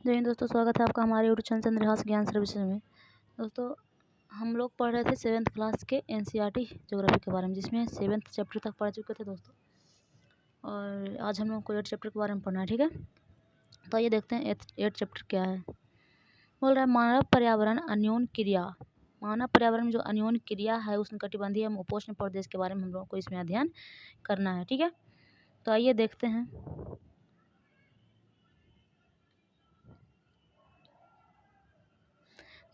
जय हिंद दोस्तों, स्वागत है आपका हमारे यूट्यूब चैनल चंद्रहास ज्ञान सर्विसेज में। दोस्तों, हम लोग पढ़ रहे थे 7th क्लास के एनसीईआरटी ज्योग्राफी के बारे में, जिसमें 7th चैप्टर तक पढ़ चुके थे दोस्तों। और आज हम लोग को 8th चैप्टर के बारे में पढ़ना है, ठीक है। तो आइए देखते हैं 8th चैप्टर क्या है। बोल रहा है मानव पर्यावरण अन्योन क्रिया। मानव पर्यावरण में जो अन्योन क्रिया है उष्णकटिबंधीय एवं उपोष्ण प्रदेश के बारे में हम लोगों को इसमें अध्ययन करना है, ठीक है। तो आइए देखते हैं।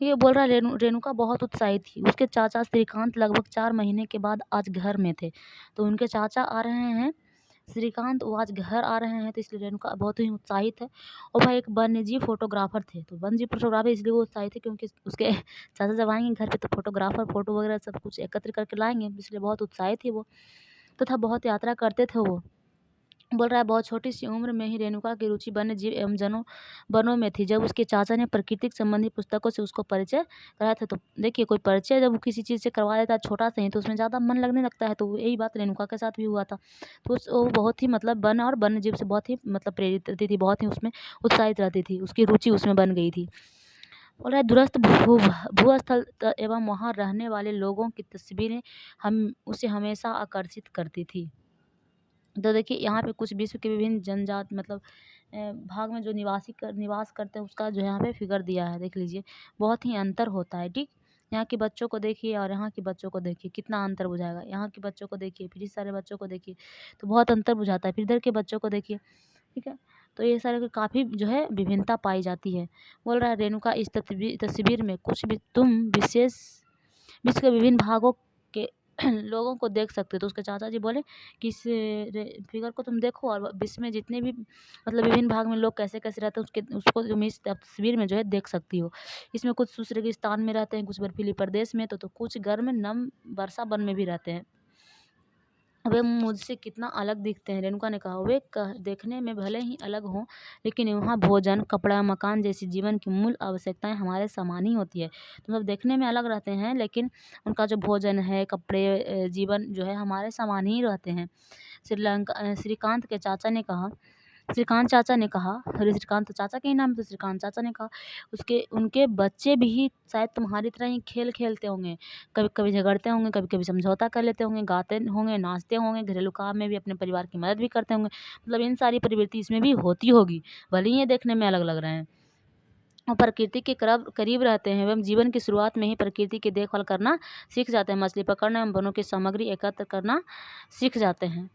ये बोल रहा है रेणुका बहुत उत्साहित थी। उसके चाचा श्रीकांत लगभग 4 महीने के बाद आज घर में थे। तो उनके चाचा आ रहे हैं श्रीकांत, वो आज घर आ रहे हैं, तो इसलिए रेणुका बहुत ही उत्साहित है। और भाई एक वन्यजीव फोटोग्राफर थे, तो वन्यजीव फोटोग्राफर इसलिए वो उत्साहित थे क्योंकि उसके चाचा जब आएंगे घर पे तो फोटोग्राफर फोटो वगैरह सब कुछ एकत्र करके लाएंगे, इसलिए बहुत उत्साहित थे वो। तथा बहुत यात्रा करते थे वो। बोल रहा है बहुत छोटी सी उम्र में ही रेणुका की रुचि वन्य जीव एवं वनों में थी। जब उसके चाचा ने प्रकृतिक संबंधी पुस्तकों से उसको परिचय कराया था, तो देखिए कोई परिचय जब किसी चीज़ से करवा देता है छोटा सा ही, तो उसमें ज़्यादा मन लगने लगता है। तो यही बात रेणुका के साथ भी हुआ था। तो वो बहुत ही मतलब वन और वन्य जीव से बहुत ही मतलब प्रेरित रहती थी, बहुत ही उसमें उत्साहित रहती थी, उसकी रुचि उसमें बन गई थी। बोल रहा है दूरस्थ भूस्थल एवं वहाँ रहने वाले लोगों की तस्वीरें उसे हमेशा आकर्षित करती थी। तो देखिए यहाँ पे कुछ विश्व के विभिन्न जनजात मतलब भाग में जो निवास करते हैं उसका जो यहाँ पे फिगर दिया है, देख लीजिए। बहुत ही अंतर होता है, ठीक। यहाँ के बच्चों को देखिए और यहाँ के बच्चों को देखिए, कितना अंतर बुझाएगा। यहाँ के बच्चों को देखिए, फिर इस सारे बच्चों को देखिए, तो बहुत अंतर बुझाता है। फिर इधर के बच्चों को देखिए, ठीक है। तो ये सारे काफ़ी जो है विभिन्नता पाई जाती है। बोल रहा है रेणुका इस तस्वीर में कुछ भी तुम विशेष विश्व के विभिन्न भागों के लोगों को देख सकते हो। तो उसके चाचा जी बोले कि इस फिगर को तुम देखो और विश्व में जितने भी मतलब विभिन्न भाग में लोग कैसे कैसे रहते हैं उसको तुम इस तस्वीर में जो है देख सकती हो। इसमें कुछ शुष्क रेगिस्तान में रहते हैं, कुछ बर्फीली प्रदेश में, तो कुछ गर्म नम वर्षा वन में भी रहते हैं। वे मुझसे कितना अलग दिखते हैं, रेणुका ने कहा। वे देखने में भले ही अलग हों, लेकिन वहाँ भोजन, कपड़ा, मकान जैसी जीवन की मूल आवश्यकताएं हमारे समान ही होती है। तो मतलब देखने में अलग रहते हैं, लेकिन उनका जो भोजन है, कपड़े, जीवन जो है हमारे समान ही रहते हैं। श्रीकांत के चाचा ने कहा श्रीकांत चाचा ने कहा, अरे श्रीकांत तो चाचा के ही नाम है, तो श्रीकांत चाचा ने कहा उनके बच्चे भी शायद तुम्हारी तरह ही खेल खेलते होंगे, कभी कभी झगड़ते होंगे, कभी कभी समझौता कर लेते होंगे, गाते होंगे, नाचते होंगे, घरेलू काम में भी अपने परिवार की मदद भी करते होंगे। मतलब इन सारी प्रवृत्ति इसमें भी होती होगी, भले ही ये देखने में अलग लग रहे हैं। और प्रकृति के करीब रहते हैं एवं जीवन की शुरुआत में ही प्रकृति की देखभाल करना सीख जाते हैं। मछली पकड़ना एवं वनों की सामग्री एकत्र करना सीख जाते हैं।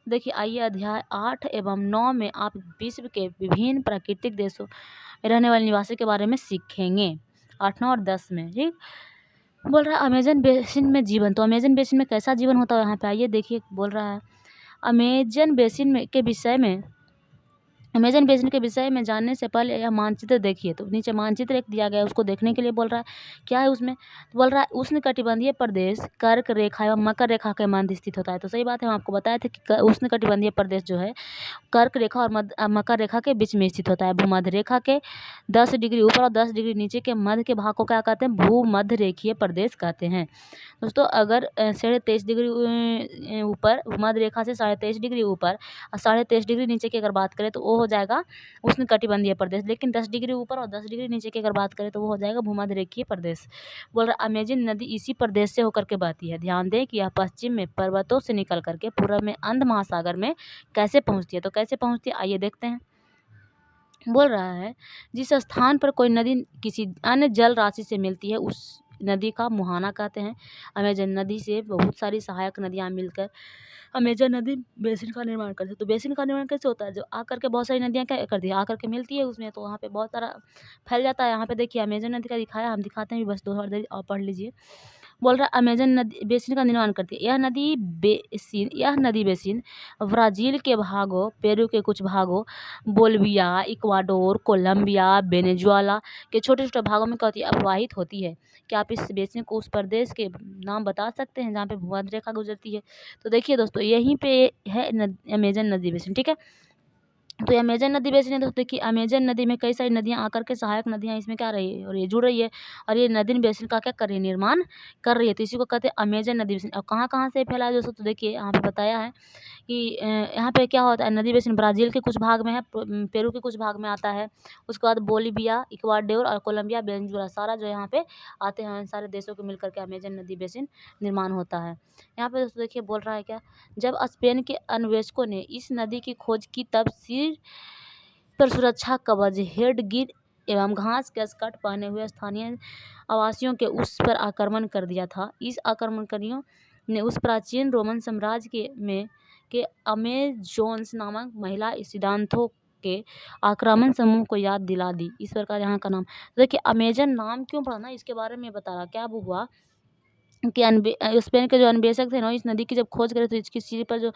देखिए आइए अध्याय 8 एवं 9 में आप विश्व के विभिन्न प्राकृतिक देशों में रहने वाले निवासी के बारे में सीखेंगे। 8, 9 और 10 में, ठीक। बोल रहा है अमेजन बेसिन में जीवन। तो अमेजन बेसिन में कैसा जीवन होता है यहाँ पे आइए देखिए। बोल रहा है अमेजन बेसिन के विषय में जानने से पहले यह मानचित्र देखिए। तो नीचे मानचित्र एक दिया गया है, उसको देखने के लिए बोल रहा है क्या है उसमें। तो बोल रहा है उष्णकटिबंधीय प्रदेश कर्क रेखा एवं मकर रेखा के मध्य स्थित होता है। तो सही बात है, हम आपको बताए थे कि उष्णकटिबंधीय प्रदेश जो है कर्क रेखा और मकर रेखा के बीच में स्थित होता है। भूमध्य रेखा के 10 डिग्री ऊपर और 10 डिग्री नीचे के मध्य के भाग को क्या कहते हैं, भूमध्य रेखीय प्रदेश कहते हैं। दोस्तों अगर 23.5 डिग्री ऊपर भूमध्य रेखा से 23.5 डिग्री ऊपर और 23.5 डिग्री नीचे की अगर बात करें तो वो हो जाएगा उष्णकटिबंधीय प्रदेश। लेकिन 10 डिग्री ऊपर और 10 डिग्री नीचे की अगर बात करें तो वो हो जाएगा भूमध्य रेखीय प्रदेश। बोल रहा अमेजन नदी इसी प्रदेश से होकर के बहती है। ध्यान दें कि यह पश्चिम में पर्वतों से निकल करके पूर्व में अंध महासागर में कैसे पहुँचती है। तो कैसे पहुँचती है आइए देखते हैं। बोल रहा है जिस स्थान पर कोई नदी किसी अन्य जल राशि से मिलती है उस नदी का मुहाना कहते हैं। अमेजन नदी से बहुत सारी सहायक नदियाँ मिलकर अमेजन नदी बेसिन का निर्माण करती है। तो बेसिन का निर्माण कैसे होता है, जो आकर के बहुत सारी नदियाँ क्या करती है, आकर के मिलती है उसमें, तो वहाँ पे बहुत सारा फैल जाता है। यहाँ पे देखिए अमेजन नदी का दिखाया, हम दिखाते हैं भी, बस 2 और पढ़ लीजिए। बोल रहा है अमेजन नदी बेसिन का निर्माण करती है। यह नदी बेसिन ब्राज़ील के भागों, पेरू के कुछ भागों, बोलिविया, इक्वाडोर, कोलंबिया, वेनेजुएला के छोटे छोटे भागों में क्या होती है, अप्रवाहित होती है। क्या आप इस बेसिन को उस प्रदेश के नाम बता सकते हैं जहाँ पे भूमध्य रेखा गुजरती है। तो देखिए दोस्तों यहीं पे है अमेजन नदी बेसिन, ठीक है। तो ये अमेजन नदी बेसिन है। तो देखिए अमेजन नदी में कई सारी नदियाँ आकर के सहायक नदियाँ इसमें क्या रही है और ये जुड़ रही है और ये नदी बेसिन का क्या कर रही है, निर्माण कर रही है। तो इसी को कहते हैं अमेजन नदी बेसिन। और कहाँ से फैला है दोस्तों, तो देखिए यहाँ पे बताया है कि यहाँ पे क्या होता है, नदी बेसिन ब्राज़ील के कुछ भाग में है, पेरू के कुछ भाग में आता है। उसके बाद बोलिविया, इक्वाडोर और कोलंबिया, वेनेजुएला सारा जो यहाँ पे आते हैं, सारे देशों को मिलकर के अमेजन नदी बेसिन निर्माण होता है। यहाँ पे दोस्तों देखिए बोल रहा है क्या, जब स्पेन के अन्वेषकों ने इस नदी की खोज की तब सिर पर सुरक्षा कवच, हेडगियर एवं घास के स्कर्ट पहने हुए स्थानीय आवासियों के उस पर आक्रमण कर दिया था। इस आक्रमणकारियों ने उस प्राचीन रोमन साम्राज्य के अमेजोन्स नामक महिला सिद्धांतों के आक्रामण समूह को याद दिला दी। इस प्रकार यहाँ का नाम, तो देखिए अमेजन नाम क्यों पड़ा ना, इसके बारे में बता रहा क्या वो हुआ कि स्पेन के जो अन्वेषक थे ना, इस नदी की जब खोज करे तो इसकी सिर पर जो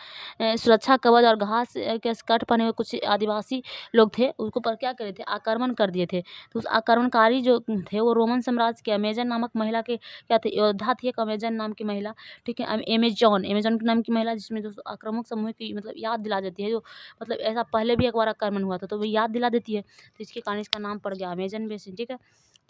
सुरक्षा कवच और घास के स्कर्ट पहने हुए कुछ आदिवासी लोग थे, उसको पर क्या करे थे, आक्रमण कर दिए थे। तो उस आक्रमणकारी जो थे वो रोमन साम्राज्य के अमेजन नामक महिला के क्या थे, योद्धा थी एक अमेजन नाम की महिला, ठीक है, एमेजॉन के नाम की महिला, जिसमें जो आक्रामक समूह की मतलब याद दिला देती है, जो मतलब ऐसा पहले भी एक बार आक्रमण हुआ था तो वो याद दिला देती है, तो इसके कारण इसका नाम पड़ गया अमेजन बेसिन, ठीक है।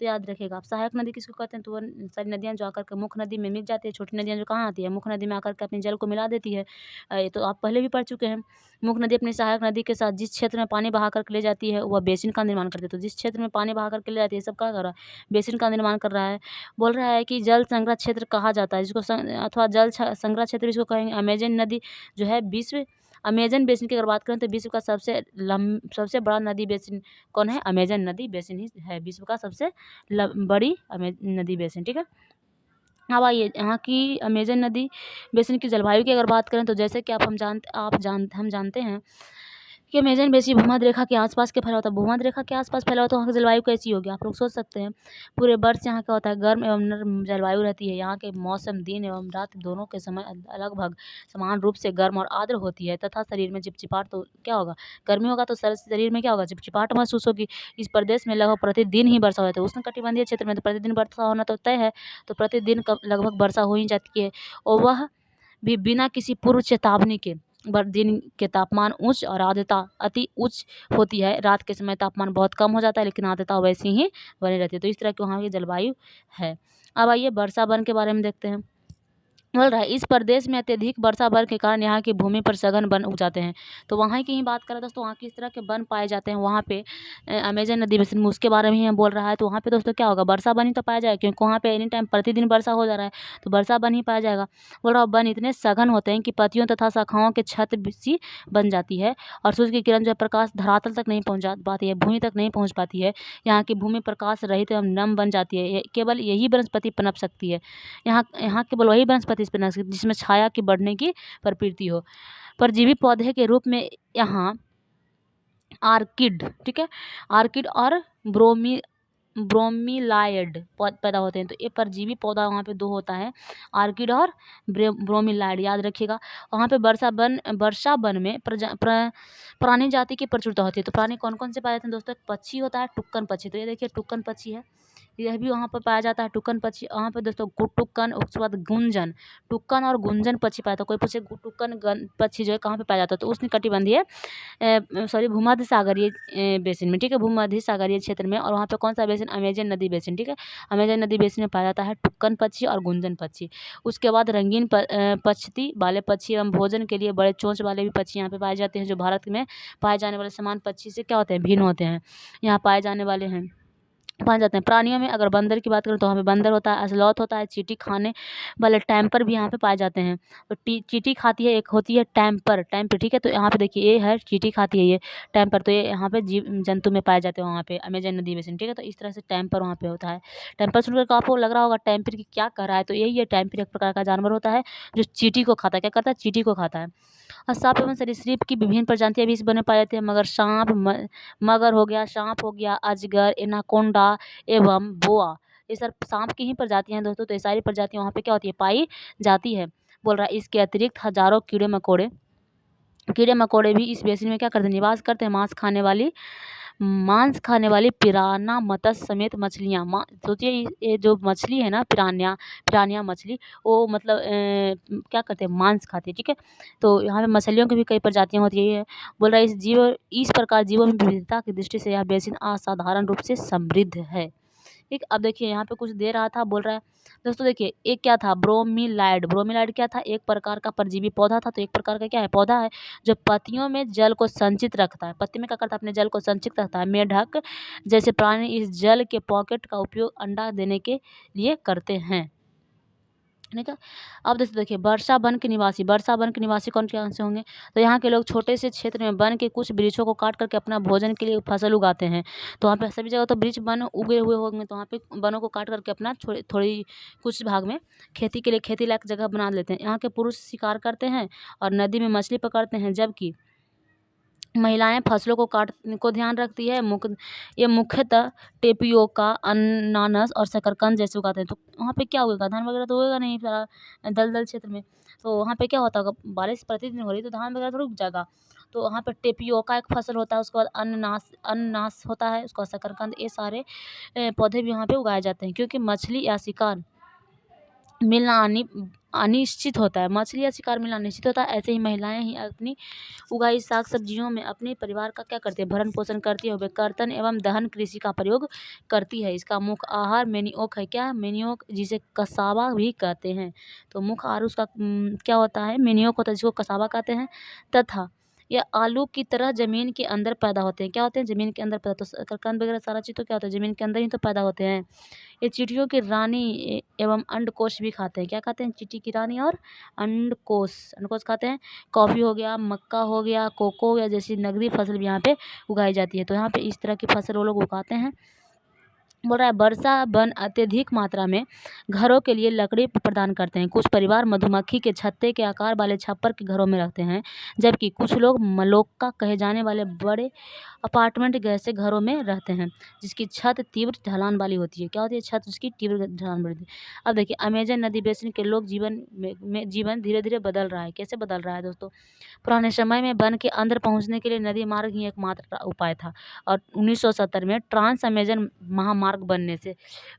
तो याद रखिएगा आप। सहायक नदी किसको कहते हैं, तो वो सारी नदियाँ जो आकर के मुख्य नदी में मिल जाती है, छोटी नदियाँ जो कहाँ आती है, मुख्य नदी में आकर के अपने जल को मिला देती है। ये तो आप पहले भी पढ़ चुके हैं। मुख्य नदी अपनी सहायक नदी के साथ जिस क्षेत्र में पानी बहा करके ले जाती है वह बेसिन का निर्माण करती है। तो जिस क्षेत्र में पानी बहा करके ले जाती है सब क्या कर रहा है, बेसिन का निर्माण कर रहा है। बोल रहा है कि जल संग्रह क्षेत्र कहा जाता है जिसको अथवा जल संग्रह क्षेत्र इसको कहेंगे। अमेजन नदी जो है विश्व अमेजन बेसिन की अगर बात करें तो विश्व का सबसे बड़ा नदी बेसिन कौन है, अमेजन नदी बेसिन ही है विश्व का सबसे बड़ी नदी बेसिन, ठीक है। अब आइए यहाँ की अमेजन नदी बेसिन की जलवायु की अगर बात करें तो जैसे कि हम जानते हैं कि अमेजन बेसिन भूमध्य रेखा के आसपास के फैला होता है। भूमध्य रेखा के आसपास फैला होता है, वहाँ की जलवायु कैसी होगी आप लोग सोच सकते हैं। पूरे वर्ष यहाँ का होता है गर्म एवं नर्म जलवायु रहती है। यहाँ के मौसम दिन एवं रात दोनों के समय लगभग समान रूप से गर्म और आर्द्र होती है तथा शरीर में चिपचिपाहट, तो क्या होगा, गर्मी होगा तो शरीर में क्या होगा, चिपचिपाहट महसूस होगी। इस प्रदेश में लगभग प्रतिदिन ही वर्षा होती है। उष्णकटिबंधीय क्षेत्र में तो प्रतिदिन वर्षा होना तो तय है, तो प्रतिदिन लगभग वर्षा हो ही जाती है, और वह भी बिना किसी पूर्व चेतावनी के। दिन के तापमान उच्च और आर्द्रता अति उच्च होती है। रात के समय तापमान बहुत कम हो जाता है लेकिन आर्द्रता वैसी ही बनी रहती है। तो इस तरह की वहाँ की जलवायु है। अब आइए वर्षा वन के बारे में देखते हैं। बोल रहा है इस प्रदेश में अत्यधिक वर्षा वन के कारण यहाँ की भूमि पर सघन वन उग जाते हैं। तो वहाँ की ही बात करें दोस्तों, वहाँ किस तरह के वन पाए जाते हैं वहाँ पे अमेजन नदी बेसिन में, उसके बारे में ही हम बोल रहा है। तो वहाँ पे दोस्तों क्या होगा, वर्षा वन ही तो पाया जाएगा क्योंकि वहाँ पे एनी टाइम प्रतिदिन वर्षा हो जा रहा है, तो वर्षा वन ही पाया जाएगा। बोल रहा वन इतने सघन होते हैं कि पत्तियों तथा शाखाओं के छत सी बन जाती है और सूर्य की किरण जो है प्रकाश धरातल तक नहीं पहुँच पाती है, भूमि तक नहीं पहुँच पाती है। यहाँ की भूमि प्रकाश रहित एवं नम बन जाती है। केवल यही वनस्पति पनप सकती है। यहाँ केवल वही वनस्पति पनप सकती है जिसमें छाया की बढ़ने की प्रवृत्ति हो। परजीवी पौधे के रूप में यहाँ आर्किड, ठीक है, आर्किड और ब्रोमीलाइड पैदा होते हैं। तो ये परजीवी पौधा वहाँ पे दो होता है, आर्किड और ब्रोमीलाइड, याद रखिएगा। वहाँ पे वर्षा वन में प्राणी जाति की प्रचुरता होती है। तो प्राणी कौन कौन से पाए जाते हैं दोस्तों, पक्षी होता है टुक्कन पक्षी, तो ये देखिए टुक्कन पक्षी है, यह भी वहाँ पर पाया जाता है टुक्कन पक्षी। वहाँ पे दोस्तों टुक्कन, उसके बाद गुंजन, टुक्कन और गुंजन पक्षी पाया था। कोई पूछे टुक्कन पक्षी जो है कहाँ पे पाया जाता है, तो उष्णकटिबंधीय भूमध्य सागरीय बेसिन में, ठीक है, भूमध्य सागरीय क्षेत्र में। और वहाँ पे कौन सा बेसिन, अमेजन नदी बेसिन, ठीक है। अमेजन नदी बेसिन में पाया जाता है टुक्कन पक्षी और गुंजन पक्षी। उसके बाद रंगीन पक्षी वाले पक्षी एवं भोजन के लिए बड़े चोंच वाले भी पक्षी यहाँ पे पाए जाते हैं, जो भारत में पाए जाने वाले समान पक्षी से क्या होते हैं, भिन्न होते हैं, यहाँ पाए जाने वाले हैं, पाए जाते हैं। प्राणियों में अगर बंदर की बात करें तो वहाँ पे बंदर होता है, स्लॉथ होता है, चींटी खाने वाले टैम्पर भी यहाँ पे पाए जाते हैं। तो चींटी खाती है, एक होती है टैम्पर, ठीक है। तो यहाँ पे देखिए ये है चींटी खाती है, ये टैम्पर, तो ये यहाँ पे जीव जंतु में पाए जाते हैं वहाँ पे अमेजन नदी बेसिन, ठीक है। तो इस तरह से टैम्पर वहाँ पे होता है। टैम्पर सुनकर तो आपको लग रहा होगा टैम्पर की क्या कर रहा है, तो यही है, टैम्पर एक प्रकार का जानवर होता है जो चींटी को खाता है। क्या करता है, चींटी को खाता है। और सांप एवं सरीसृप की विभिन्न प्रजातियां भी इस वन में पाई जाती है, मगर मगर हो गया, सांप हो गया, अजगर, एनाकोंडा एवं बोआ, ये सब सांप की ही प्रजातियां हैं दोस्तों। तो ये सारी प्रजातियां वहाँ पे क्या होती है, पाई जाती है। बोल रहा है इसके अतिरिक्त हजारों कीड़े मकोड़े भी इस बेसिन में क्या करते हैं, निवास करते हैं। मांस खाने वाली मांस खाने वाली पिरान्हा मत्स्य समेत मछलियाँ सोचिए ये जो मछली है ना पिरान्हा मछली, वो मतलब क्या करते हैं, मांस खाती है, ठीक है। तो यहाँ पे मछलियों की भी कई प्रजातियाँ होती है। बोल रहा है इस प्रकार जीवों में विविधता की दृष्टि से यह बेसिन असाधारण रूप से समृद्ध है। ठीक, अब देखिए यहाँ पे कुछ दे रहा था, बोल रहा है दोस्तों, देखिए एक क्या था, ब्रोमीलाइड क्या था, एक प्रकार का परजीवी पौधा था। तो एक प्रकार का क्या है, पौधा है जो पत्तियों में जल को संचित रखता है, पत्ती में क्या करता है, अपने जल को संचित रखता है। मेढक जैसे प्राणी इस जल के पॉकेट का उपयोग अंडा देने के लिए करते हैं, ठीक है। अब देखिए वर्षा वन के निवासी कौन कौन से होंगे, तो यहाँ के लोग छोटे से क्षेत्र में वन के कुछ वृक्षों को काट करके अपना भोजन के लिए फसल उगाते हैं। तो वहाँ पे सभी जगह तो वृक्ष वन उगे हुए होंगे, तो वहाँ पे वनों को काट करके अपना थोड़ी कुछ भाग में खेती के लिए खेती लायक जगह बना लेते हैं। यहाँ के पुरुष शिकार करते हैं और नदी में मछली पकड़ते हैं, जबकि महिलाएं फसलों को काटने को ध्यान रखती है। ये मुख्यतः टेपियोका, अनानास और शकरकंद जैसे उगाते हैं। तो वहाँ पे क्या उगेगा, धान वगैरह तो उगेगा नहीं सारा दलदल क्षेत्र में। तो वहाँ पे क्या होता होगा, बारिश प्रतिदिन हो रही तो धान वगैरह तो रुक जाएगा। तो वहाँ पे टेपियोका एक फसल होता है, उसके बाद अनानास होता है, उसके बाद शकरकंद, ये सारे पौधे भी वहाँ पे उगाए जाते हैं। क्योंकि मछली या शिकार मिलना अनिश्चित होता है, मछली या शिकार मिलना निश्चित होता है, ऐसे ही महिलाएं ही अपनी उगाई साग सब्जियों में अपने परिवार का क्या करती है, भरण पोषण करती है। वे कर्तन एवं दहन कृषि का प्रयोग करती है। इसका मुख्य आहार मेनियोक है, क्या है, मेनियोक, जिसे कसावा भी कहते हैं। तो मुख्य आहार उसका क्या होता है, मेनियोक होता है, जिसको कसावा कहते हैं। तथा यह आलू की तरह जमीन के अंदर पैदा होते हैं, क्या होते हैं, जमीन के अंदर पैदा। तो शकरकंद वगैरह सारा चीज़ तो क्या होता है, जमीन के अंदर ही तो पैदा होते हैं। ये चींटियों की रानी एवं अंडकोश भी खाते हैं, क्या खाते हैं, चींटी की रानी और अंडकोश खाते हैं। कॉफ़ी हो गया, मक्का हो गया, कोको हो गया, जैसी नगदी फसल भी यहाँ पे उगाई जाती है। तो यहाँ पे इस तरह की फसल वो लोग उगाते हैं। बोल रहा है वर्षा वन अत्यधिक मात्रा में घरों के लिए लकड़ी प्रदान करते हैं। कुछ परिवार मधुमक्खी के छत्ते के आकार वाले छप्पर के घरों में रखते हैं, जबकि कुछ लोग मलोक्का कहे जाने वाले बड़े अपार्टमेंट जैसे घरों में रहते हैं, जिसकी छत तीव्र ढलान वाली होती है। क्या होती है, छत उसकी तीव्र ढलान वाली होती है। अब देखिए अमेजन नदी बेसिन के लोग जीवन धीरे धीरे बदल रहा है। कैसे बदल रहा है दोस्तों, पुराने समय में वन के अंदर पहुंचने के लिए नदी मार्ग ही एकमात्र उपाय था, और 1970 में ट्रांस अमेजन महामार्ग बनने से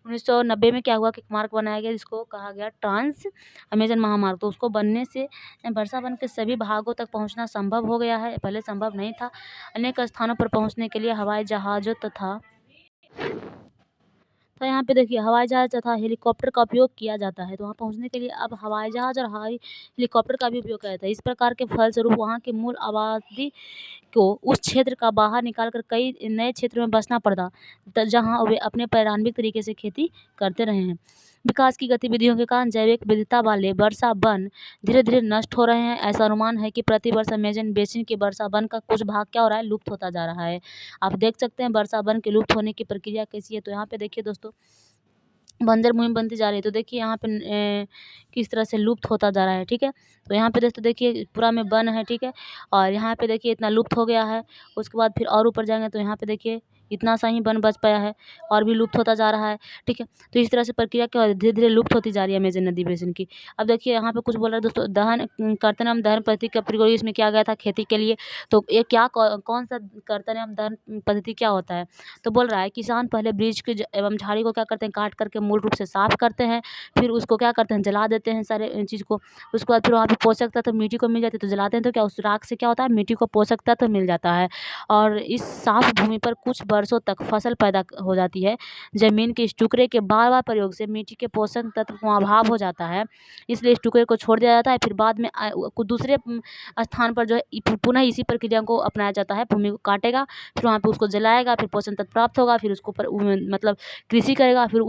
1990 में क्या हुआ कि एक मार्ग बनाया गया, जिसको कहा गया ट्रांस अमेजन महामार्ग। तो उसको बनने से वर्षा वन के सभी भागों तक पहुंचना संभव हो गया है, पहले संभव नहीं था। अनेक स्थानों पर पहुंचने के लिए हवाई जहाज़ों तथा तो यहाँ पे देखिए हवाई जहाज़ तथा हेलीकॉप्टर का उपयोग किया जाता है। तो वहाँ पहुँचने के लिए अब हवाई जहाज़ और हेलीकॉप्टर का भी उपयोग किया जाता है। इस प्रकार के फलस्वरूप वहाँ की मूल आबादी को उस क्षेत्र का बाहर निकालकर कई नए क्षेत्रों में बसना पड़ता, जहाँ वे अपने पारंपरिक तरीके से खेती करते रहे हैं। विकास की गतिविधियों के कारण जैविक विविधता वाले वर्षा वन धीरे धीरे नष्ट हो रहे हैं। ऐसा अनुमान है कि प्रतिवर्ष अमेजन बेसिन के वर्षा वन का कुछ भाग क्या हो रहा है, लुप्त होता जा रहा है। आप देख सकते हैं वर्षा वन के लुप्त होने की प्रक्रिया कैसी है। तो यहाँ पे देखिए दोस्तों, बंजर मुहिम बनती जा रही है। तो देखिए यहाँ पे किस तरह से लुप्त होता जा रहा है, ठीक है। तो यहाँ पे दोस्तों देखिए पूरा में वन है, ठीक है, और यहाँ पे देखिए इतना लुप्त हो गया है। उसके बाद फिर और ऊपर जाएंगे तो यहाँ पे देखिए इतना सा ही वन बच पाया है, और भी लुप्त होता जा रहा है, ठीक है। तो इस तरह से प्रक्रिया क्या धीरे धीरे लुप्त होती जा रही है अमेजन नदी बेसिन की। अब देखिए यहाँ पे कुछ बोल रहा है दोस्तों, दहन कर्तन एवं दहन पद्धति का प्रयोग इसमें किया गया था खेती के लिए। तो ये क्या कौन सा कर्तन एवं दहन पद्धति क्या होता है, तो बोल रहा है किसान पहले वृक्ष के एवं झाड़ी को क्या करते हैं, काट करके मूल रूप से साफ करते हैं, फिर उसको क्या करते हैं, जला देते हैं सारे चीज़ को। उसके बाद फिर वहाँ पे पोषक तत्व मिट्टी को मिल जाते हैं, तो जलाते हैं तो क्या उस राख से क्या होता है, मिट्टी को पोषक तत्व मिल जाता है, और इस साफ भूमि पर कुछ वर्षों तक फसल पैदा हो जाती है। जमीन के इस टुकड़े के बार बार प्रयोग से मिट्टी के पोषक तत्व का अभाव हो जाता है, इसलिए इस टुकड़े को छोड़ दिया जाता है। फिर बाद में दूसरे स्थान पर जो है पुनः इसी प्रक्रिया को अपनाया जाता है। भूमि को काटेगा, फिर वहाँ पे उसको जलाएगा, फिर पोषण तत्व प्राप्त होगा, फिर उसको मतलब कृषि करेगा, फिर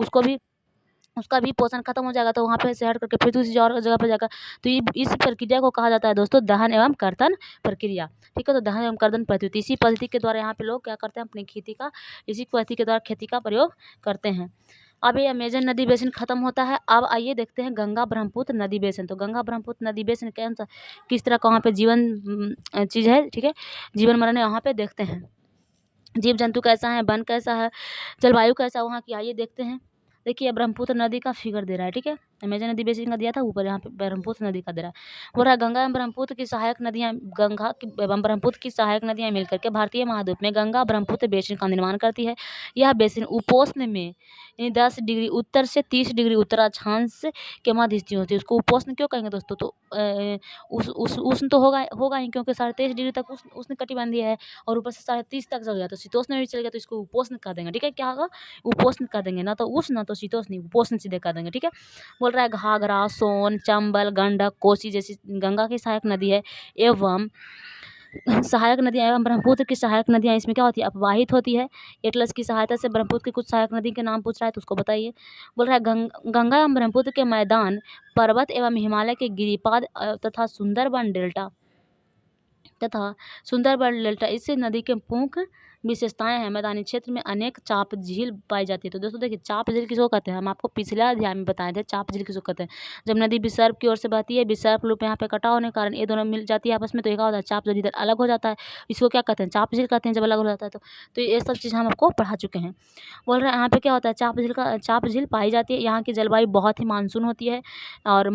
उसका भी पोषण खत्म हो जाएगा, तो वहाँ पे से हट करके फिर दूसरी और जगह पर जाएगा। तो ये इस प्रक्रिया को कहा जाता है दोस्तों दहन एवं कर्तन प्रक्रिया, ठीक है। तो दहन एवं कर्तन पद्धति, इसी पद्धति के द्वारा यहाँ पे लोग क्या करते हैं, अपनी इसी पद्धति के द्वारा खेती का प्रयोग करते हैं। अब ये अमेजन नदी बेसिन खत्म होता है। अब आइए देखते हैं गंगा ब्रह्मपुत्र नदी बेसिन। तो गंगा ब्रह्मपुत्र नदी बेसिन किस तरह का वहाँ पे जीवन चीज़ है, ठीक है, जीवन मरण यहाँ पे देखते हैं। जीव जंतु कैसा है, वन कैसा है, जलवायु कैसा है वहाँ की, आइए देखते हैं। देखिए ब्रह्मपुत्र नदी का फिगर दे रहा है, ठीक है, अमेजन नदी बेसिन का दिया था, ऊपर यहाँ पे ब्रह्मपुत्र नदी का दे रहा है। बोल रहा है गंगा एवं ब्रह्मपुत्र की सहायक नदियाँ गंगा एवं ब्रह्मपुत्र की सहायक नदियाँ मिलकर के भारतीय महाद्वीप में गंगा ब्रह्मपुत्र बेसिन का निर्माण करती है। यह बेसिन उपोष्ण में 10 डिग्री उत्तर से 30 डिग्री उत्तराक्षांश के मध्य स्थित होती है। उसको उपोष्ण क्यों कहेंगे दोस्तों? तो उस उष्ण तो होगा ही, क्योंकि 23.5 डिग्री तक उष्ण कटिबंधीय है और ऊपर से 30.5 तक चल गया तो शीतोष्ण में भी चल गया, तो इसको उपोष्ण कह देंगे। ठीक है, क्या होगा? उपोष्ण कह देंगे, ना तो उष्ण ना तो शीतोष्ण, उपोष्ण सीधे कह देंगे। ठीक है, बोल रहा है घाघरा, सोन, चंबल, गंडक, कोसी जैसी गंगा की सहायक नदी है एवं सहायक नदियाँ एवं ब्रह्मपुत्र की सहायक नदियाँ इसमें क्या होती है? अपवाहित होती है। एटलस की सहायता से ब्रह्मपुत्र की कुछ सहायक नदी के नाम पूछ रहा है, तो उसको बताइए। बोल रहा है गंगा एवं ब्रह्मपुत्र के मैदान, पर्वत एवं हिमालय के गिरिपाद तथा सुंदरबन डेल्टा इससे नदी के प्रमुख विशेषताएं हैं। मैदानी क्षेत्र में अनेक चाप झील पाई जाती है। तो दोस्तों देखिए, चाप झील किसको कहते हैं? हम आपको पिछले अध्याय में बताए थे चाप झील किसको कहते हैं। जब नदी विसर्प की ओर से बहती है, विसर्प लूप यहाँ पे कटा होने के कारण ये दोनों मिल जाती है आपस में, तो ये क्या होता है? चाप झील इधर अलग हो जाता है, इसको क्या कहते हैं? चाप झील कहते हैं, जब अलग हो जाता है तो ये सब चीज़ हम आपको पढ़ा चुके हैं। बोल रहे हैं यहाँ पे क्या होता है? चाप झील पाई जाती है। यहाँ की जलवायु बहुत ही मानसून होती है और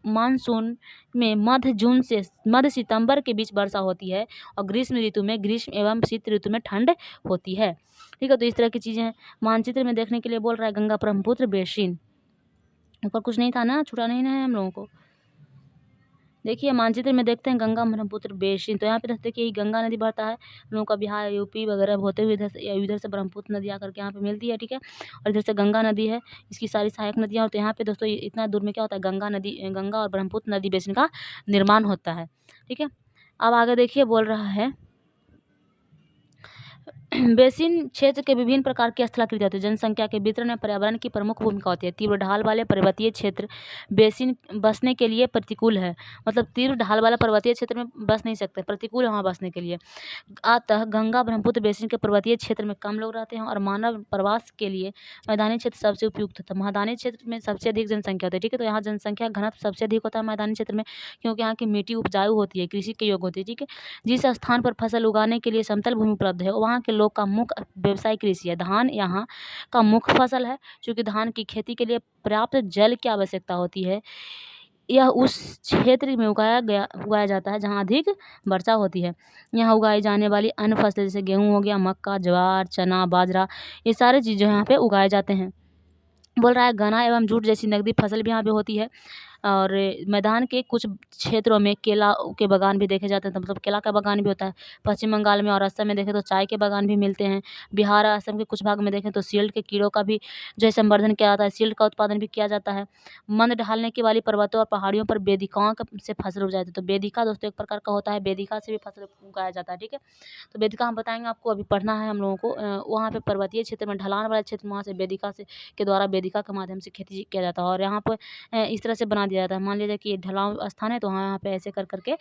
मानसून में मध्य सितंबर के बीच वर्षा होती है और ग्रीष्म एवं शीत ऋतु में ठंड होती है। ठीक है, तो इस तरह की चीज़ें हैं। मानचित्र में देखने के लिए बोल रहा है गंगा ब्रह्मपुत्र बेसिन। ऊपर कुछ नहीं था ना, छुटा नहीं ना है हम लोगों को। देखिए मानचित्र में देखते हैं गंगा ब्रह्मपुत्र बेसिन, तो यहाँ पे देखिए ये गंगा नदी बहता है हम लोगों का बिहार, यूपी वगैरह होते हुए इधर से ब्रह्मपुत्र नदी आकर के यहाँ पे मिलती है। ठीक है, और इधर से गंगा नदी है, इसकी सारी सहायक नदियाँ। तो यहाँ पे दोस्तों इतना दूर में क्या होता है? गंगा और ब्रह्मपुत्र नदी बेसिन का निर्माण होता है। ठीक है, अब आगे देखिए, बोल रहा है बेसिन क्षेत्र के विभिन्न प्रकार की स्थलाकृति होती है। जनसंख्या के वितरण में पर्यावरण की प्रमुख भूमिका होती है। तीव्र ढाल वाले पर्वतीय क्षेत्र बेसिन बसने के लिए प्रतिकूल है, मतलब तीव्र ढाल वाला पर्वतीय क्षेत्र में बस नहीं सकते, प्रतिकूल है वहाँ बसने के लिए। अतः गंगा ब्रह्मपुत्र बेसिन के पर्वतीय क्षेत्र में कम लोग रहते हैं और मानव प्रवास के लिए मैदानी क्षेत्र सबसे उपयुक्त होता है। मैदानी क्षेत्र में सबसे अधिक जनसंख्या होती है। ठीक है, तो यहाँ जनसंख्या घनत्व सबसे अधिक होता है मैदानी क्षेत्र में, क्योंकि यहाँ की मिट्टी उपजाऊ होती है, कृषि के योग्य होती है। ठीक है, जिस स्थान पर फसल उगाने के लिए समतल भूमि उपलब्ध है वहाँ के लोग का मुख्य व्यवसाय कृषि है। धान यहाँ का मुख्य फसल है। चूँकि धान की खेती के लिए पर्याप्त जल की आवश्यकता होती है, यह उस क्षेत्र में उगाया जाता है जहाँ अधिक वर्षा होती है। यहाँ उगाई जाने वाली अन्य फसलें जैसे गेहूँ हो गया, मक्का, ज्वार, चना, बाजरा, ये सारे चीज़ जो यहाँ पे उगाए जाते हैं। बोल रहा है गन्ना एवं जूट जैसी नकदी फसल भी यहाँ पे होती है। और मैदान के कुछ क्षेत्रों में केला के बागान भी देखे जाते हैं, तो मतलब केला का बागान भी होता है। पश्चिम बंगाल में और असम में देखें तो चाय के बागान भी मिलते हैं। बिहार और असम के कुछ भाग में देखें तो सील्ड के कीड़ों का भी जो है संवर्धन किया जाता है, सील्ड का उत्पादन भी किया जाता है। मंद ढालने की वाली पर्वतों और पहाड़ियों पर बेदिकाओं से फसल उग जाती है। तो बेदिका दोस्तों एक प्रकार का होता है, बेदिका से भी फसल उगाया जाता है। ठीक है, तो बेदिका हम बताएंगे आपको, अभी पढ़ना है हम लोगों को। वहाँ पे पर्वतीय क्षेत्र में, ढलान वाले क्षेत्र में, वहाँ से बेदिका से के द्वारा बेदिका के माध्यम से खेती किया जाता है। और यहाँ पर इस तरह से बना दिया जाता है, मान लीजिए कि ढलान स्थान है तो वहाँ पे ऐसे कर करके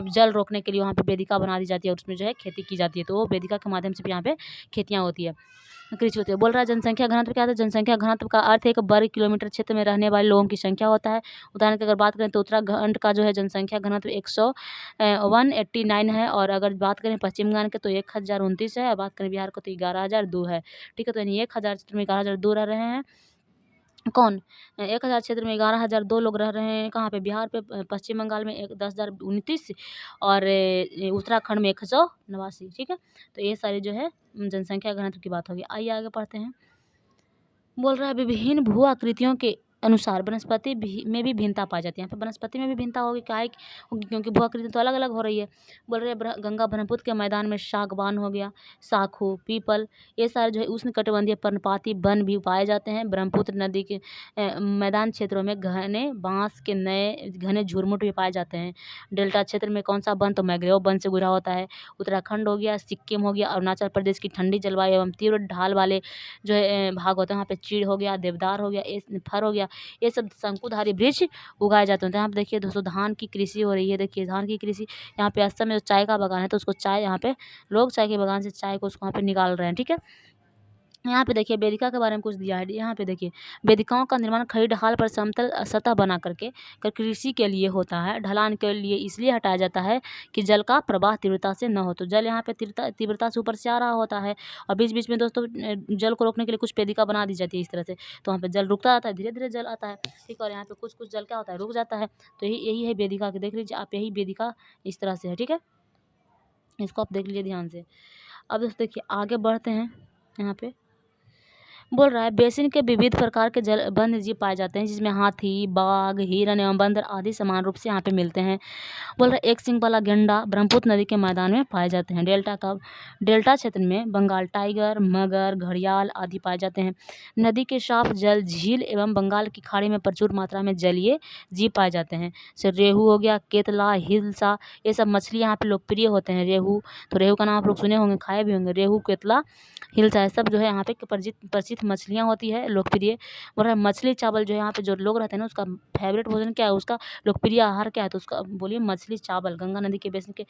जल रोकने के लिए वहाँ पे वेदिका बना दी जाती है और उसमें जो है खेती की जाती है। तो वो वेदिका के माध्यम से भी यहाँ पे खेतियाँ होती है, कृषि होती है। बोल रहा है जनसंख्या घनत्व क्या होता है? जनसंख्या घनत्व का अर्थ एक वर्ग किलोमीटर क्षेत्र में रहने वाले लोगों की संख्या होता है। उदाहरण की अगर बात करें तो उत्तराखंड का जो है जनसंख्या घनत्व 189 है, और अगर बात करें पश्चिम बंगाल के तो 1029 है, और बात करें बिहार को तो 11,002 है। ठीक है, तो यानी 1000 क्षेत्र में 11,002 रह रहे हैं। कौन? 1000 क्षेत्र में 11,002 लोग रह रहे हैं। कहाँ पे? बिहार पे, पश्चिम बंगाल में 10,029 और उत्तराखंड में 189। ठीक है, तो ये सारी जो है जनसंख्या घनत्व की बात होगी। आइए आगे पढ़ते हैं। बोल रहा है विभिन्न भू आकृतियों के अनुसार वनस्पति में भी भिन्नता पाई जाती है। यहाँ पे वनस्पति में भी भिन्नता होगी, काहे होगी? क्योंकि भू आकृति तो अलग अलग हो रही है। बोल रहे हैं गंगा ब्रह्मपुत्र के मैदान में सागवान हो गया, साखू, पीपल, ये सारे जो है उष्णकटिबंधीय पर्णपाती वन भी पाए जाते हैं। ब्रह्मपुत्र नदी के मैदान क्षेत्रों में घने बांस के नए घने झुरमुट भी पाए जाते हैं। डेल्टा क्षेत्र में कौन सा वन? तो मैंग्रोव वन से घिरा होता है। उत्तराखंड हो गया, सिक्किम हो गया, अरुणाचल प्रदेश की ठंडी जलवायु एवं तीव्र ढाल वाले जो है भाग होते हैं, वहाँ पे चीड़ हो गया, देवदार हो गया, फर हो गया, ये सब शंकुधारी वृक्ष उगाए जाते हैं। तो यहाँ पे देखिए दोस्तों धान की कृषि हो रही है। देखिए धान की कृषि यहाँ पे असम में जो चाय का बागान है, तो उसको चाय यहाँ पे लोग चाय के बागान से चाय को उसको वहाँ पे निकाल रहे हैं। ठीक है, यहाँ पे देखिए वेदिका के बारे में कुछ दिया है। यहाँ पे देखिए वेदिकाओं का निर्माण खड़ी ढाल पर समतल सतह बना करके कृषि के लिए होता है। ढलान के लिए इसलिए हटाया जाता है कि जल का प्रवाह तीव्रता से न हो। तो जल यहाँ पे तीव्रता से ऊपर से आ रहा होता है और बीच बीच में दोस्तों जल को रोकने के लिए कुछ वेदिका बना दी जाती है इस तरह से। तो वहाँ पे जल रुकता जाता है, धीरे धीरे जल आता है, ठीक है। और यहाँ पे कुछ कुछ जल क्या होता है, रुक जाता है। तो यही है वेदिका की, देख लीजिए आप, यही वेदिका इस तरह से है, ठीक है। इसको आप देख लीजिए ध्यान से। अब दोस्तों देखिए आगे बढ़ते हैं। यहाँ पे बोल रहा है बेसिन के विविध प्रकार के जल वन्य जीव पाए जाते हैं, जिसमें हाथी, बाघ, हिरण एवं बंदर आदि समान रूप से यहाँ पे मिलते हैं। बोल रहा है एक सिंग वाला गेंडा ब्रह्मपुत्र नदी के मैदान में पाए जाते हैं। डेल्टा क्षेत्र में बंगाल टाइगर, मगर, घड़ियाल आदि पाए जाते हैं। नदी के साफ जल, झील एवं बंगाल की खाड़ी में प्रचुर मात्रा में जलीय जीव पाए जाते हैं। जैसे रेहू हो गया, केतला, हिल्सा, ये सब मछली यहाँ पे लोकप्रिय होते हैं। रेहू, तो रेहू का नाम आप लोग सुने होंगे, खाए भी होंगे। रेहू, केतला, हिल्सा, ये सब जो है यहाँ पे प्रसिद्ध मछलियाँ होती है, लोकप्रिय। बोल रहा है मछली चावल जो है यहाँ पे जो लोग रहते हैं ना, उसका फेवरेट भोजन क्या है, उसका लोकप्रिय आहार क्या है, तो उसका बोलिए मछली चावल। गंगा नदी के बेसिन के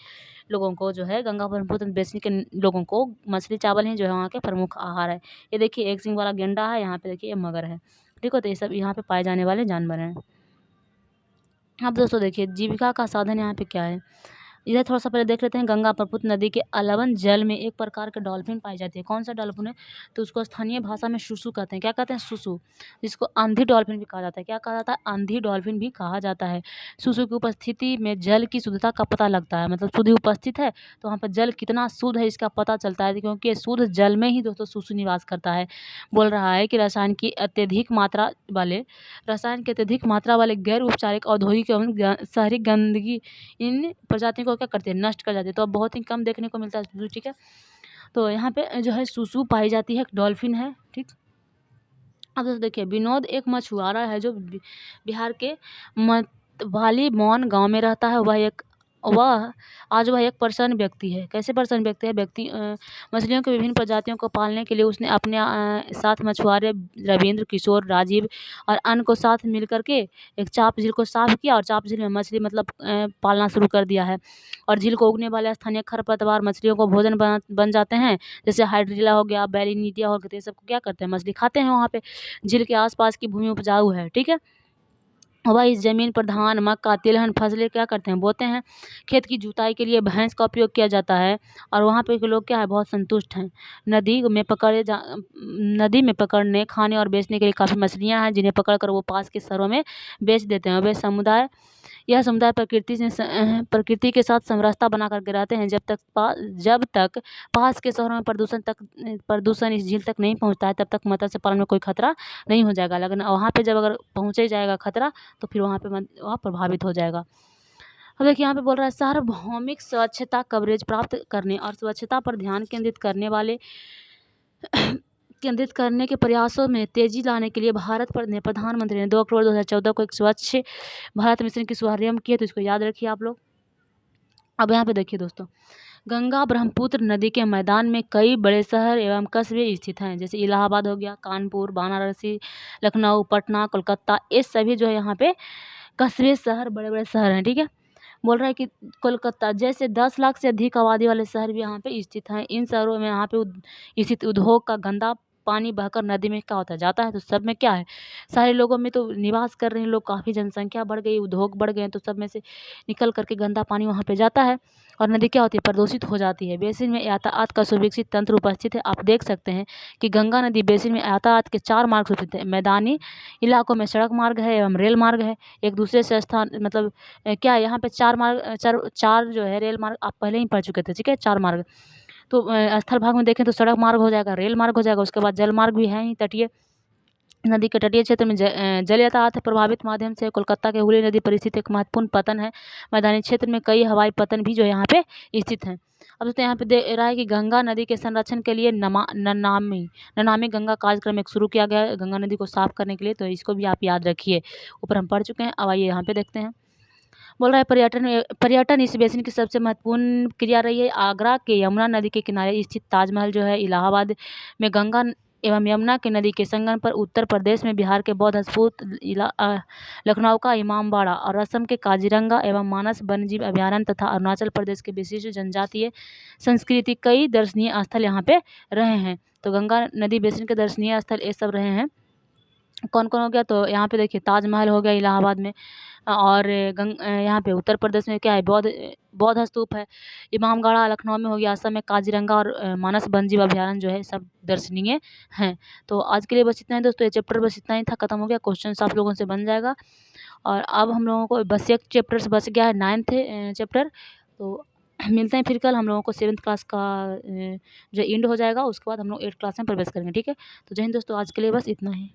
लोगों को जो है, गंगा ब्रह्मपुत्र बेसिन के लोगों को मछली चावल ही जो है वहाँ के प्रमुख आहार है। ये देखिए एक सिंग वाला गेंडा है, यहाँ पे देखिए ये मगर है, ठीक है। तो ये सब यहाँ पे पाए जाने वाले जानवर हैं। अब दोस्तों देखिए जीविका का साधन यहाँ पे क्या है, इधर थोड़ा सा पहले देख लेते हैं। गंगा ब्रह्मपुत्र नदी के अलावन जल में एक प्रकार के डॉल्फिन पाई जाती है। कौन सा डॉल्फिन है, तो उसको स्थानीय भाषा में सुसु कहते हैं। क्या कहते हैं, सुसु, जिसको आंधी डॉल्फिन भी कहा जाता है। क्या कहा जाता है, आंधी डॉल्फिन भी कहा जाता है। सुसु की उपस्थिति में जल की शुद्धता का पता लगता है, मतलब शुद्ध उपस्थित है तो वहाँ पर जल कितना शुद्ध है इसका पता चलता है, क्योंकि शुद्ध जल में ही दोस्तों सुसु निवास करता है। बोल रहा है कि रसायन की अत्यधिक मात्रा वाले गैर उपचारिक औद्योगिक एवं शहरी गंदगी इन प्रजातियों को क्या करते हैं, नष्ट कर जाते हैं। तो अब बहुत ही कम देखने को मिलता है सुसु, ठीक है। तो यहाँ पे जो है सुसु पाई जाती है, डॉल्फिन है, ठीक। अब दोस्तों देखिए विनोद एक मछुआरा है जो बिहार के मतवाली मौन गांव में रहता है। आज वह एक प्रसन्न व्यक्ति है। कैसे प्रसन्न व्यक्ति है, मछलियों की विभिन्न प्रजातियों को पालने के लिए उसने अपने साथ मछुआरे रविंद्र, किशोर, राजीव और अन्य को साथ मिल करके एक चाप झील को साफ किया और चाप झील में मछली मतलब पालना शुरू कर दिया है। और झील को उगने वाले स्थानीय खरपतवार मछलियों को भोजन बन जाते हैं। जैसे हाइड्रिला हो गया, बेलिनीटिया हो गया, तो ये सबको क्या करते हैं, मछली खाते हैं। वहाँ पे झील के आसपास की भूमि उपजाऊ है, ठीक है। वह इस जमीन पर धान, मक्का, तिलहन फसलें क्या करते हैं, बोते हैं। खेत की जुताई के लिए भैंस का उपयोग किया जाता है और वहाँ पे के लोग क्या है, बहुत संतुष्ट हैं। नदी में पकड़ने, खाने और बेचने के लिए काफ़ी मछलियाँ हैं, जिन्हें पकड़ कर वो पास के शहरों में बेच देते हैं। यह समुदाय प्रकृति के साथ समरसता बना करके रहते हैं, जब तक पास के शहरों में प्रदूषण इस झील तक नहीं पहुँचता है, तब तक मत्स्य पालन में कोई खतरा नहीं हो जाएगा। लेकिन वहाँ पे जब अगर पहुँचे जाएगा खतरा, तो फिर वहाँ पे वह प्रभावित हो जाएगा। अब देखिए यहाँ पे बोल रहा है सार्वभौमिक स्वच्छता कवरेज प्राप्त करने और स्वच्छता पर ध्यान केंद्रित करने के प्रयासों में तेजी लाने के लिए प्रधानमंत्री ने 2 अक्टूबर 2014 को एक स्वच्छ भारत मिशन की शुभारंभ किया। तो इसको याद रखिए आप लोग। अब यहाँ पे देखिए दोस्तों, गंगा ब्रह्मपुत्र नदी के मैदान में कई बड़े शहर एवं कस्बे स्थित हैं, जैसे इलाहाबाद हो गया, कानपुर, वाराणसी, लखनऊ, पटना, कोलकाता, ये सभी जो है यहाँ पे कस्बे शहर बड़े बड़े शहर हैं, ठीक है। बोल रहा है कि कोलकाता जैसे 10 लाख से अधिक आबादी वाले शहर भी यहाँ पे स्थित हैं। इन शहरों में यहाँ पे स्थित उद्योग का गंदा पानी बहकर नदी में क्या होता जाता है, तो सब में क्या है, सारे लोगों में तो निवास कर रहे हैं लोग, काफ़ी जनसंख्या बढ़ गई, उद्योग बढ़ गए हैं, तो सब में से निकल करके गंदा पानी वहाँ पे जाता है और नदी क्या होती है, प्रदूषित हो जाती है। बेसिन में यातायात का सुविकसित तंत्र उपस्थित है। आप देख सकते हैं कि गंगा नदी बेसिन में यातायात के 4 मार्ग उपस्थित है। मैदानी इलाकों में सड़क मार्ग है एवं रेल मार्ग है। एक दूसरे से स्थान मतलब क्या है, यहाँ पे 4 मार्ग, चार जो है रेल मार्ग आप पहले ही पढ़ चुके थे, ठीक है, 4 मार्ग। तो स्थल भाग में देखें तो सड़क मार्ग हो जाएगा, रेल मार्ग हो जाएगा, उसके बाद जल मार्ग भी है ही। नदी के तटीय क्षेत्र में जल यातायात प्रभावित माध्यम से कोलकाता के हुगली नदी पर स्थित एक महत्वपूर्ण पतन है। मैदानी क्षेत्र में कई हवाई पतन भी जो यहाँ पे स्थित हैं। अब दोस्तों यहाँ पे दे रहा है कि गंगा नदी के संरक्षण के लिए नमामि गंगा कार्यक्रम एक शुरू किया गया है, गंगा नदी को साफ करने के लिए। तो इसको भी आप याद रखिए, ऊपर हम पढ़ चुके हैं। अब आइए यहाँ पे देखते हैं। बोल रहा है पर्यटन इस बेसिन की सबसे महत्वपूर्ण क्रिया रही है। आगरा के यमुना नदी के किनारे स्थित ताजमहल जो है, इलाहाबाद में गंगा एवं यमुना की नदी के संगम पर उत्तर प्रदेश में बिहार के बौद्ध राजपूत लखनऊ का इमामबाड़ा और असम के काजीरंगा एवं मानस वन्यजीव अभयारण्य तथा अरुणाचल प्रदेश के विशिष्ट जनजातीय संस्कृति कई दर्शनीय स्थल यहाँ पे रहे हैं। तो गंगा नदी बेसिन के दर्शनीय स्थल ये सब रहे हैं। कौन कौन हो गया, तो यहाँ पे देखिए ताजमहल हो गया इलाहाबाद में, और यहाँ पे उत्तर प्रदेश में क्या है, बौद्ध स्तूप है। इमामबाड़ा लखनऊ में हो गया, असम में काजीरंगा और मानस वन्यजीव अभयारण्य जो है सब दर्शनीय हैं। तो आज के लिए बस इतना ही दोस्तों, ये चैप्टर बस इतना ही था, खत्म हो गया। क्वेश्चन आप लोगों से बन जाएगा। और अब हम लोगों को बस एक चैप्टर से बच गया है, 9th चैप्टर। तो मिलते हैं फिर कल। हम लोगों को 7th क्लास का जो एंड हो जाएगा, उसके बाद हम लोग 8th क्लास में प्रवेश करेंगे, ठीक है। तो जय हिंद दोस्तों, आज के लिए बस इतना ही।